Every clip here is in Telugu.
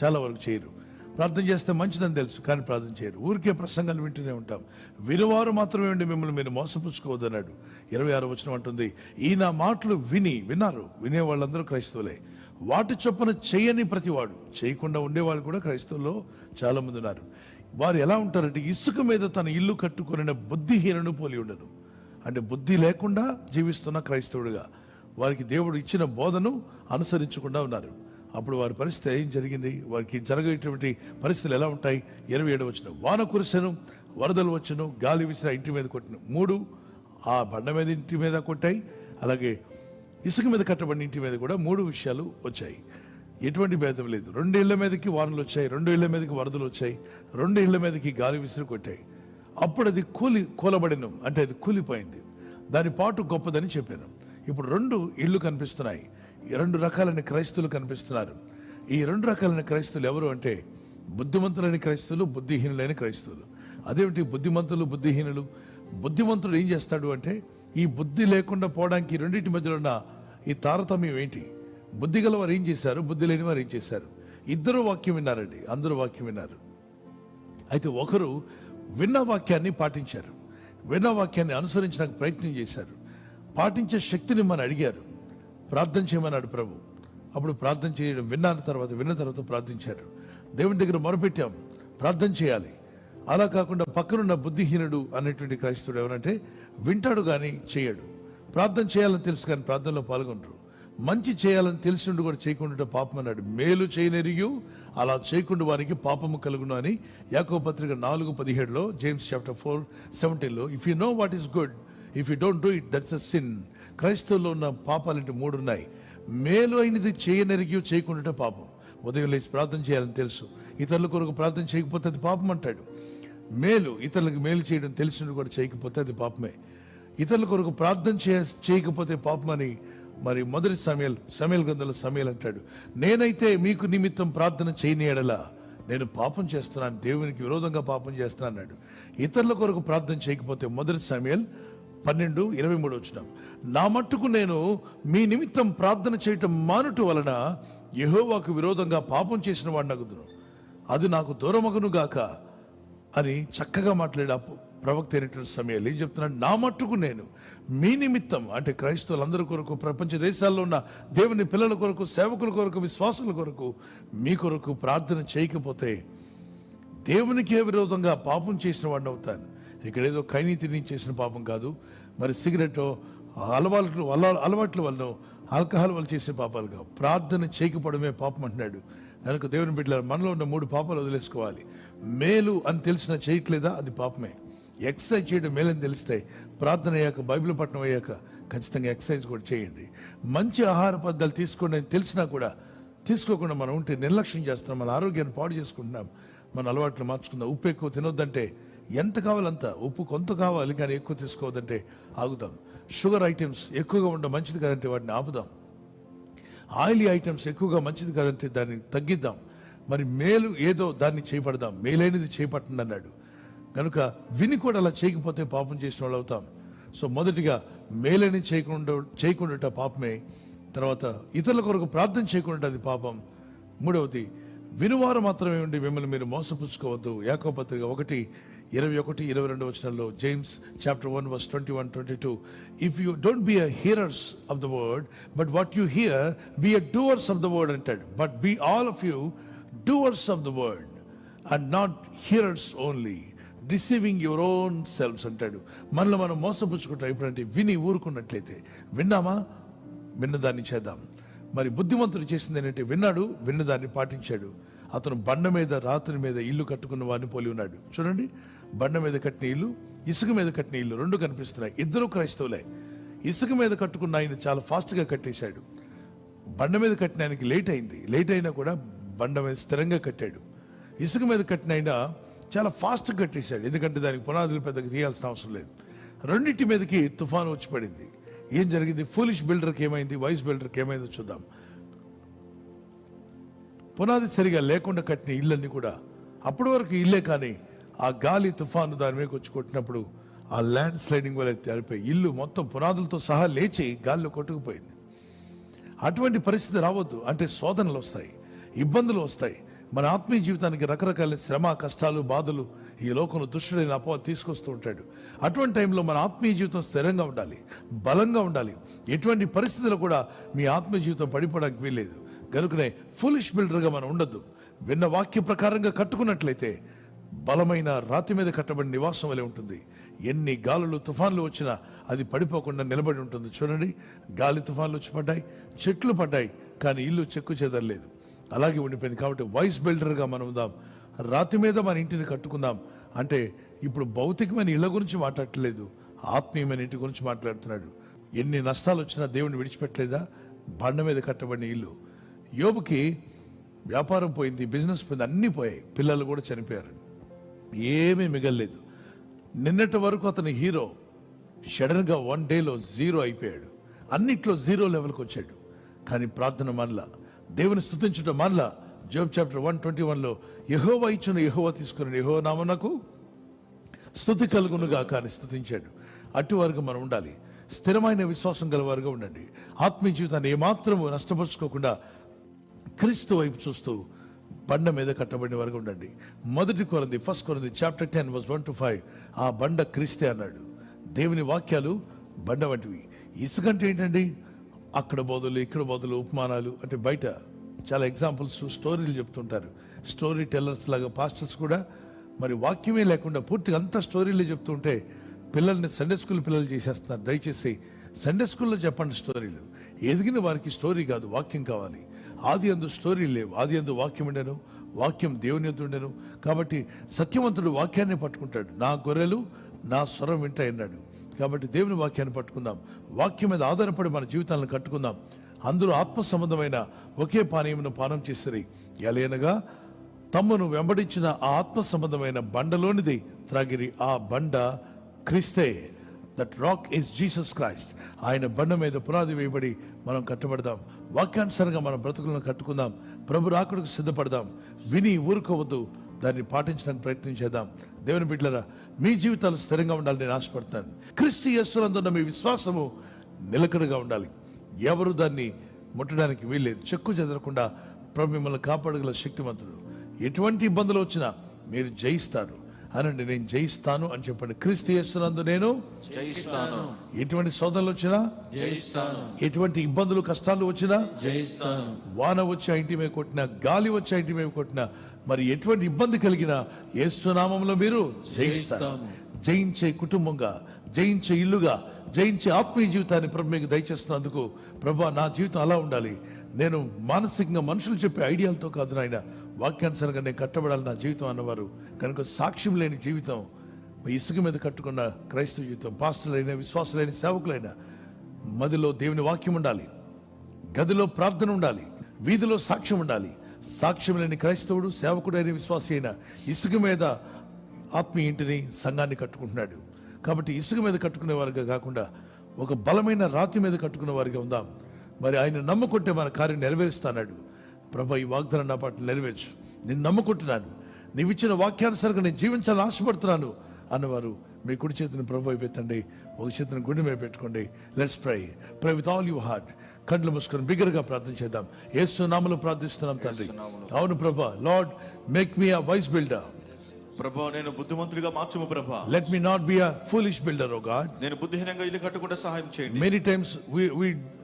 చాలా వరకు చేయరు. ప్రార్థన చేస్తే మంచిదని తెలుసు, కానీ ప్రార్థన చేయరు. ఊరికే ప్రసంగాలు వింటూనే ఉంటాం. వినువారు మాత్రమే ఉండి మిమ్మల్ని మీరు మోసపుచ్చుకోవద్దన్నాడు. 26వ వచనం అంటుంది, ఈ నా మాటలు విన్నారు. వినే వాళ్ళందరూ క్రైస్తవులే. వాటి చొప్పున చేయని ప్రతివాడు, చేయకుండా ఉండేవాళ్ళు కూడా క్రైస్తవుల్లో చాలా మంది ఉన్నారు. వారు ఎలా ఉంటారంటే, ఇసుక మీద తన ఇల్లు కట్టుకుని బుద్ధిహీనుడు పోలి ఉండను. అంటే బుద్ధి లేకుండా జీవిస్తున్న క్రైస్తవుడుగా వారికి దేవుడు ఇచ్చిన బోధను అనుసరించకుండా ఉన్నారు. అప్పుడు వారి పరిస్థితి ఏం జరిగింది? వారికి జరగేటువంటి పరిస్థితులు ఎలా ఉంటాయి? 27వ వచనం, వాన కురిసెను, వరదలు వచ్చెను, గాలి విసిరి ఇంటి మీద కొట్టిన. 3 ఆ బండ మీద ఇంటి మీద కొట్టాయి, అలాగే ఇసుక మీద కట్టబడిన ఇంటి మీద కూడా 3 విషయాలు వచ్చాయి. ఎటువంటి భేదం లేదు. 2 ఇళ్ల మీదకి వానలు వచ్చాయి, 2 ఇళ్ల మీదకి వరదలు వచ్చాయి, 2 ఇళ్ల మీదకి గాలి విసిరి కొట్టాయి. అప్పుడు అది కూలబడిన, అంటే అది కూలిపోయింది. దాని పాటు గొప్పదని చెప్పాను. ఇప్పుడు 2 ఇళ్ళు కనిపిస్తున్నాయి. 2 రకాలైన క్రైస్తవులు కనిపిస్తున్నారు. ఈ 2 రకాలైన క్రైస్తవులు ఎవరు అంటే, బుద్ధిమంతులైన క్రైస్తవులు, బుద్ధిహీనులైన క్రైస్తవులు. అదేమిటి బుద్ధిమంతులు, బుద్ధిహీనులు? బుద్ధిమంతుడు ఏం చేస్తాడు అంటే, ఈ బుద్ధి లేకుండా పోవడానికి రెండింటి మధ్యలో ఉన్న ఈ తారతమ్యం ఏంటి? బుద్ధి గల వారు ఏం చేశారు, బుద్ధి లేని వారు ఏం చేశారు? ఇద్దరు వాక్యం విన్నారండి, అందరూ వాక్యం విన్నారు. అయితే ఒకరు విన్న వాక్యాన్ని పాటించారు, విన్న వాక్యాన్ని అనుసరించడానికి ప్రయత్నం చేశారు, పాటించే శక్తిని మనం అడిగారు. ప్రార్థన చేయమన్నాడు ప్రభు. అప్పుడు ప్రార్థన చేయడం విన్న తర్వాత ప్రార్థించారు. దేవుని దగ్గర మొరపెట్టాం, ప్రార్థన చేయాలి. అలా కాకుండా పక్కనున్న బుద్ధిహీనుడు అనేటువంటి క్రైస్తవుడు ఎవరంటే, వింటాడు కానీ చేయడు. ప్రార్థన చేయాలని తెలుసు కానీ ప్రార్థనలో పాల్గొనరు. మంచి చేయాలని తెలిసిండు కూడా చేయకుండా పాపం అన్నాడు. మేలు చేయనెరియు అలా చేయకుండా వారికి పాపము కలుగును అని యాకోబు పత్రిక 4:17లో, జేమ్స్ చాప్టర్ 4:17లో, if you know what is good, if you don't do it, that's a sin. క్రైస్తవుల్లో ఉన్న పాపాలంటే 3 ఉన్నాయి. మేలు అయినది చేయనెరిగి చేయకుండా పాపం. ఉదయం లేచి ప్రార్థన చేయాలని తెలుసు, ఇతరుల కొరకు ప్రార్థన చేయకపోతే అది పాపం అంటాడు. ఇతరులకు మేలు చేయడం తెలిసిన కూడా చేయకపోతే అది పాపమే. ఇతరుల కొరకు ప్రార్థన చేయకపోతే పాపమని మరి మొదటి సమయల్ గ్రంథంలో సమయల్ అంటాడు, నేనైతే మీకు నిమిత్తం ప్రార్థన చేయని ఎడల నేను పాపం చేస్తున్నాను, దేవునికి విరోధంగా పాపం చేస్తున్నాను అన్నాడు. ఇతరుల కొరకు ప్రార్థన చేయకపోతే మొదటి సమయల్ 12:23 వచనం, నా మట్టుకు నేను మీ నిమిత్తం ప్రార్థన చేయటం మానుట వలన యెహోవాకు విరోధంగా పాపం చేసిన వాడిని అగుదును, అది నాకు దూరమగును గాక అని చక్కగా మాట్లాడే ప్రవక్త అయినటువంటి సమయాలు ఏం చెప్తున్నాడు? నా మట్టుకు నేను మీ నిమిత్తం, అంటే క్రైస్తవులందరి కొరకు, ప్రపంచ దేశాల్లో ఉన్న దేవుని పిల్లల కొరకు, సేవకుల కొరకు, విశ్వాసుల కొరకు, మీ కొరకు ప్రార్థన చేయకపోతే దేవునికే విరోధంగా పాపం చేసిన వాడిని అవుతాను. ఇక్కడ ఏదో కైనీతిని చేసిన పాపం కాదు, మరి సిగరెట్ అలవాట్ల వల్ల, ఆల్కహాల్ వల్ల చేసే పాపాలు కావు. ప్రార్థన చేయకపోవడమే పాపం అంటున్నాడు. కనుక దేవుని బిడ్డలారా, మనలో ఉన్న 3 పాపాలు వదిలేసుకోవాలి. మేలు అని తెలిసినా చేయట్లేదా, అది పాపమే. ఎక్సర్సైజ్ చేయడం మేలని తెలిస్తే, ప్రార్థన అయ్యాక, బైబిల్ పట్టణం అయ్యాక ఖచ్చితంగా ఎక్సర్సైజ్ కూడా చేయండి. మంచి ఆహార పద్ధతులు తీసుకోండి అని తెలిసినా కూడా తీసుకోకుండా మనం ఉంటే నిర్లక్ష్యం చేస్తున్నాం, మన ఆరోగ్యాన్ని పాడు చేసుకుంటున్నాం. మన అలవాట్లు మార్చుకుందాం. ఉప్పు ఎక్కువ తినొద్దంటే ఎంత కావాలంత, ఉప్పు కొంత కావాలి కానీ ఎక్కువ తీసుకోవద్దంటే ఆగుదాం. షుగర్ ఐటమ్స్ ఎక్కువగా ఉండ మంచిది కాదంటే వాటిని ఆపుదాం. ఆయిలీ ఐటమ్స్ ఎక్కువగా మంచిది కాదంటే దాన్ని తగ్గిద్దాం. మరి మేలు ఏదో దాన్ని చేపడదాం, మేలైనది చేపట్టండి అన్నాడు. కనుక విని కూడా అలా చేయకపోతే పాపం చేసిన వాళ్ళు అవుతాం. సో మొదటిగా మేలని చేయకుండా పాపమే. తర్వాత ఇతరుల కొరకు ప్రార్థన చేయకుండా అది పాపం. 3వది, వినువారు మాత్రమే ఉండి మిమ్మల్ని మీరు మోసపుచ్చుకోవద్దు. యాకోబు పత్రిక 1:21-22 వచనాల్లో, James chapter 1:21-22, if you don't be hearers of the word but what you hear be doers of the word అంటాడు. But be all of you doers of the word and not hearers only, deceiving your own selfs అంటాడు. మనలో మనం మోసపుచ్చుకుంటాం. ఎప్పుడంటే విని ఊరుకున్నట్లయితే, విన్నామా, విన్నదాన్ని చేద్దాం. మరి బుద్ధిమంతుడు చేసింది ఏంటంటే, విన్నదాన్ని పాటించాడు. అతను బండ మీద, రాత్రి మీద ఇల్లు కట్టుకున్న వాడిని పోలి ఉన్నాడు. చూడండి, బండ మీద కట్టిన ఇల్లు, ఇసుక మీద కట్టిన ఇల్లు 2 కనిపిస్తున్నాయి. ఇద్దరు క్రైస్తవులే. ఇసుక మీద కట్టుకున్న ఆయన చాలా ఫాస్ట్గా కట్టేశాడు. బండ మీద కట్టిన ఆయనకి లేట్ అయినా కూడా బండ మీద స్థిరంగా కట్టాడు. ఇసుక మీద కట్టిన ఆయన చాలా ఫాస్ట్గా కట్టేశాడు, ఎందుకంటే దానికి పునాదులు పెద్దగా తీయాల్సిన అవసరం లేదు. రెండింటి మీదకి తుఫాను వచ్చి పడింది. ఏం జరిగింది? ఫూలిష్ బిల్డర్కి ఏమైంది, వైస్ బిల్డర్కి ఏమైందో చూద్దాం. పునాది సరిగా లేకుండా కట్టిన ఇళ్ళన్నీ కూడా అప్పటి వరకు ఇల్లే, కానీ ఆ గాలి తుఫాను దాని మీదకి వచ్చి కొట్టినప్పుడు ఆ ల్యాండ్ స్లైడింగ్ వల్ల తడిపోయి ఇల్లు మొత్తం పునాదులతో సహా లేచి గాలిలో కొట్టుకుపోయింది. అటువంటి పరిస్థితి రావద్దు అంటే శోధనలు వస్తాయి. ఇబ్బందులు వస్తాయి. మన ఆత్మీయ జీవితానికి రకరకాల శ్రమ, కష్టాలు, బాధలు ఈ లోకంలో దుష్టుడైన అపవాది తీసుకొస్తూ ఉంటాడు. అటువంటి టైంలో మన ఆత్మీయ జీవితం స్థిరంగా ఉండాలి, బలంగా ఉండాలి. ఎటువంటి పరిస్థితుల్లో కూడా మీ ఆత్మీయ జీవితం పడిపోవడానికి వీల్లేదు. కనుకనే ఫులిష్ బిల్డర్గా మనం ఉండొద్దు. విన్న వాక్య ప్రకారంగా కట్టుకున్నట్లయితే బలమైన రాతి మీద కట్టబడిన నివాసం వలె ఉంటుంది. ఎన్ని గాలులు, తుఫాన్లు వచ్చినా అది పడిపోకుండా నిలబడి ఉంటుంది. చూడండి, గాలి తుఫాన్లు వచ్చి పడ్డాయి, చెట్లు పడ్డాయి, కానీ ఇల్లు చెక్కు చెదరలేదు, అలాగే ఉండిపోయింది. కాబట్టి వైస్ బిల్డర్గా మనం ఉందాం. రాతి మీద మన ఇంటిని కట్టుకుందాం. అంటే ఇప్పుడు భౌతికమైన ఇళ్ల గురించి మాట్లాడట్లేదు, ఆత్మీయమైన ఇంటి గురించి మాట్లాడుతున్నాడు. ఎన్ని నష్టాలు వచ్చినా దేవుని విడిచిపెట్టలేదా? బండ మీద కట్టబడిన ఇల్లు. యోబుకి వ్యాపారం పోయింది, బిజినెస్ పోయింది, అన్నీ పోయాయి, పిల్లలు కూడా చనిపోయారు, ఏమీ మిగల్లేదు. నిన్నటి వరకు అతని హీరో సడన్గా 1 డేలో 0 అయిపోయాడు. అన్నిట్లో 0 లెవెల్కి వచ్చాడు. కానీ ప్రార్థన మనలా, దేవుని స్తుతించడం మనలా. జోబ్ చాప్టర్ 121లో యెహోవా ఇచ్చిన యెహోవా తీసుకుని యెహోవా నామమునకు స్తుతి కలుగునుగా కానీ స్తుతించాడు. అటు వరకు మనం ఉండాలి. స్థిరమైన విశ్వాసం గలవారుగా ఉండండి. ఆత్మీయ జీవితాన్ని ఏమాత్రము నష్టపరుచుకోకుండా క్రీస్తు వైపు చూస్తూ బండ మీద కట్టబడిన వరకు ఉండండి. 1 కొరింథీ చాప్టర్ 10 verse 1-5 ఆ బండ క్రీస్తే అన్నాడు. దేవుని వాక్యాలు బండ వంటివి. ఇసుకంటే ఏంటండి? అక్కడ బోధలు, ఇక్కడ బోధలు, ఉపమానాలు. అంటే బయట చాలా ఎగ్జాంపుల్స్, స్టోరీలు చెప్తుంటారు. స్టోరీ టెల్లర్స్ లాగా పాస్టర్స్ కూడా మరి వాక్యమే లేకుండా పూర్తిగా అంతా స్టోరీలు చెప్తుంటే పిల్లల్ని సండే స్కూల్ పిల్లలు చేసేస్తున్నారు. దయచేసి సండే స్కూల్లో చెప్పండి స్టోరీలు. ఎదిగిన వారికి స్టోరీ కాదు, వాక్యం కావాలి. ఆది అందు స్టోరీ లేవు, ఆది అందు వాక్యం ఉండెను, వాక్యం దేవుని యొద్ద ఉండెను. కాబట్టి సత్యవంతుడు వాక్యాన్ని పట్టుకుంటాడు. నా గొర్రెలు నా స్వరం వింటాయి అన్నాడు. కాబట్టి దేవుని వాక్యాన్ని పట్టుకుందాం. వాక్యం మీద ఆధారపడి మన జీవితాలను కట్టుకుందాం. అందులో ఆత్మ సంబంధమైన ఒకే పానీయమును పానం చేసిరి. ఎలయనగా తమ్మును వెంబడించిన ఆ ఆత్మ సంబంధమైన బండలోనిది త్రాగిరి. ఆ బండ క్రీస్తే. That rock is Jesus Christ. ఆయన బండ మీద పునాది వేయబడి మనం కట్టబడదాం. వాక్యానుసారంగా మన బ్రతుకులను కట్టుకుందాం. ప్రభు రాకడకు సిద్ధపడదాం. విని ఊరుకోవద్దు, దాన్ని పాటించడానికి ప్రయత్నం చేద్దాం. దేవుని బిడ్డలారా, మీ జీవితాలు స్థిరంగా ఉండాలని నేను ఆశపడతాను. క్రీస్తు యేసునందున్న మీ విశ్వాసము నిలకడగా ఉండాలి. ఎవరు దాన్ని ముట్టడానికి వీల్లేదు. చెక్కు చెదరకుండా ప్రభు మిమ్మల్ని కాపాడగల శక్తివంతుడు. ఎటువంటి ఇబ్బందులు వచ్చినా మీరు జయిస్తారు అనండి. నేను జయిస్తాను అని చెప్పండి. క్రీస్తు యేసునందు నేను జయిస్తాను. ఎటువంటి శోధనలు వచ్చినా జయిస్తాను. ఎటువంటి ఇబ్బందులు, కష్టాలు వచ్చినా జయిస్తాను. వాన వచ్చి ఆ ఇంటి మీద కొట్టినా, గాలి వచ్చి ఆ ఇంటి మీద కొట్టినా, మరి ఎటువంటి ఇబ్బంది కలిగినా యేసు నామములో మీరు జయిస్తారు. జయించే కుటుంబంగా, జయించే ఇల్లుగా, జయించే ఆత్మీయ జీవితాన్ని ప్రభు మీకు దయచేస్తున్నందుకు ప్రభు నా జీవితం అలా ఉండాలి. నేను మానసికంగా మనుషులు చెప్పే ఐడియాలతో కాదు నాయన, వాక్యానుసారంగా నేను కట్టబడాలి నా జీవితం అన్నవారు. కనుక సాక్ష్యం లేని జీవితం, ఇసుక మీద కట్టుకున్న క్రైస్తవ జీవితం, పాస్టర్లైన, విశ్వాసులైన, సేవకులైన మదిలో దేవుని వాక్యం ఉండాలి, గదిలో ప్రార్థన ఉండాలి, వీధిలో సాక్ష్యం ఉండాలి. సాక్ష్యం లేని క్రైస్తవుడు, సేవకుడైన, విశ్వాసి అయిన ఇసుక మీద ఆత్మీయ ఇంటిని, సంఘాన్ని కట్టుకుంటున్నాడు. కాబట్టి ఇసుక మీద కట్టుకునే వారిగా కాకుండా ఒక బలమైన రాతి మీద కట్టుకునే వారిగా ఉందాం. మరి ఆయన నమ్ముకుంటే మన కార్యం నెరవేరుస్తాడు. ప్రభా, ఈ వాగ్దానం నా పాటు నెరవేర్చు, నేను నమ్ముకుంటున్నాను, నీవు ఇచ్చిన వాక్యానుసారంగా నేను జీవించాలని ఆశపడుతున్నాను అన్నవారు మీ కుడి చేతిని ప్రభు పెట్టండి, ఒక చేతిని గుండె మీద పెట్టుకోండి. Let's pray with all your heart. కళ్ళు మూసుకొని బిగ్గరగా ప్రార్థన చేద్దాం. యేసు నామములో ప్రార్థిస్తున్నాం తండ్రి. అవును ప్రభా, lord make me a wise builder. ప్రభా, నేను బుద్ధిమంతుడిగా మార్చుము ప్రభా. Let me not be a foolish builder, oh God. నేను బుద్ధిహీనంగా ఇల్లు కట్టకుండా సహాయం చేయండి. Many times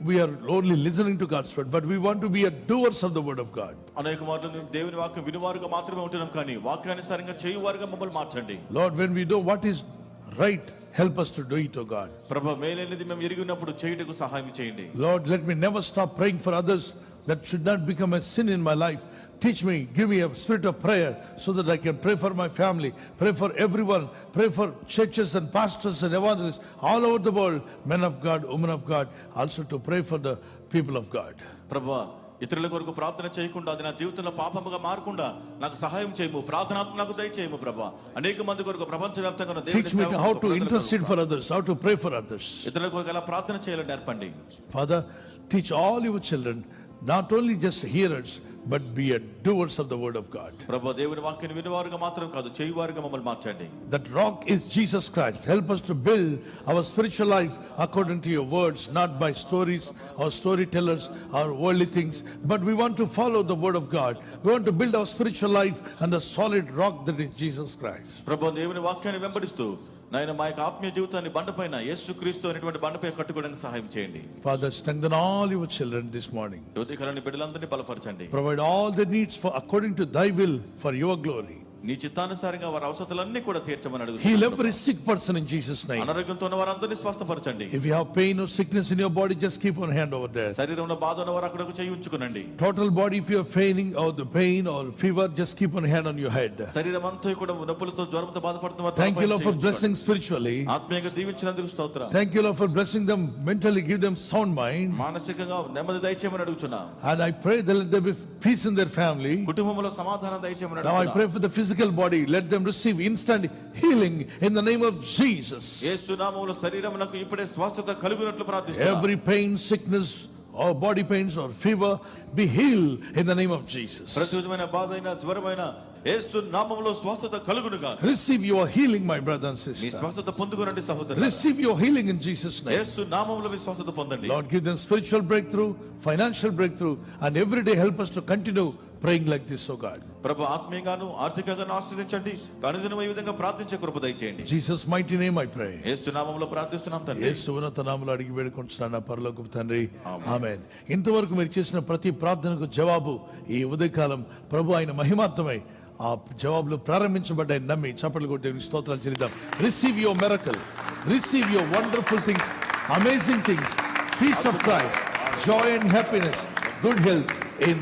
we are only listening to God's word, but we want to be a doers of the word of God. అనేక మార్లు మేము దేవుని వాక్యం వినువారుగా మాత్రమే ఉంటున్నాం, కానీ వాక్యానుసారంగా చేయువారుగా మమ్మల్ని మార్చండి. Lord, when we know what is right, help us to do it, oh God. ప్రభా, మేలైనది మేము ఎరిగి ఉన్నప్పుడు చేయుటకు సహాయం చేయండి. Lord, let me never stop praying for others. That should not become a sin in my life. Teach me, give me a spirit of prayer so that I can pray for my family, pray for everyone, pray for churches and pastors and evangelists all over the world, men of God, women of God, also to pray for the people of God. ప్రభా, ఇతరుల కొరకు ప్రార్థన చేయకుండా, అది నా జీవితంలో పాపముగా మారకుండా నాకు సహాయం చేయము. ప్రార్థనాత్మ నాకు దయచేయము ప్రభా. అనేక మంది కొరకు ప్రపంచవ్యాప్తంగా ఉన్న Teach me how to intercede for others, how to pray for others. ఇతరుల కొరకు ఎలా ప్రార్థన చేయాలని నేర్పండి. Father, teach all your children, not only just hearers, but be a doers of the word of God. ప్రభు దేవుని వాక్యాన్ని వినేవారుగా మాత్రం కాదు, చేయువారుగా మమ్మల్ని మార్చండి. That rock is Jesus Christ. Help us to build our spiritual life according to your words, not by stories or storytellers or worldly things, but we want to follow the word of God. We want to build our spiritual life on the solid rock that is Jesus Christ. ప్రభు దేవుని వాక్యాన్ని వెంబడిస్తూ నాయన మా యొక్క ఆత్మీయ జీవితాన్ని బండపైన యేసుక్రీస్తు అనేటువంటి బండపై కట్టుకోవడానికి సహాయం చేయండి. Father, strengthen all your children this morning. ఉదయకాలని బిడ్డలందరినీ బలపరచండి. Provide all the needs for according to thy will for your glory. నీ చిత్తానుసారంగా వారి అవసరాలన్నీ కూడా తీర్చమని అడుగుతున్నాను. Heal every sick person in Jesus' name. అనారోగ్యంతో ఉన్న వారందరినీ స్వస్థపరచండి. If you have pain or sickness in your body, just keep one hand over there. శరీరంలో బాధ ఉన్న వారు అక్కడకు చేయి ఉంచుకునండి. Total body, if you are feigning or the pain or fever, just keep one hand on your head. శరీరం అంతా కూడా నొప్పులతో జ్వరంతో బాధపడుతున్న వారు Thank you, Lord, for blessing spiritually. ఆత్మీయంగా దీవించినందుకు స్తోత్రం. Thank you, Lord, for blessing them mentally, give them sound mind. మానసికంగా నెమ్మది దయచేయమని అడుగుచున్నాం. And I pray that let there be peace in their family. కుటుంబంలో సమాధానం దయచేయమని Now I అడుగుచున్నాం. pray for the physical body. Let them receive instant healing in the name of Jesus. యేసు నామములో శరీరమునకు ఇప్పుడే స్వస్థత కలుగునట్లు ప్రార్థిస్తున్నాం. Every pain, sickness, or body pains or fever be healed in the name of Jesus. ప్రతి విధమైన బాధ అయినా జ్వరమైన యేసు నామములో స్వస్థత కలుగునుగా. Receive your healing, my brother and me sister. స్వస్థత పొందుకోనండి సహోదరులారా. Receive your healing in Jesus' name. యేసు నామములో మీ స్వస్థత పొందండి. Lord, give them spiritual breakthrough, financial breakthrough, and every day help us to continue praying like this, oh God. ప్రభు ఆత్మీయంగాను ఆర్థికంగాను ఆశీర్వదించండి. అనుదినం ఈ విధంగా ప్రార్థించే కృప దయచేయండి. Jesus' mighty name I pray. యేసు నామములో ప్రార్థిస్తున్నాం తండ్రి. యేసు ఉన్నత నామములో అడిగి వేడుకుంటున్నాను నా పరలోకపు తండ్రి, ఆమేన్. ఇంతవరకు మీరు చేసిన ప్రతి ప్రార్థనకు జవాబు ఈ ఉదయకాలం ప్రభు ఆయన మహిమార్థమై ఆ జవాబులు ప్రారంభించబడ్డాయి నమ్మి చప్పట్లు కొట్టి స్తోత్రాలు చెల్లిద్దాం. Receive your miracle, receive your wonderful things, amazing things, peace of Christ, joy and happiness, good health in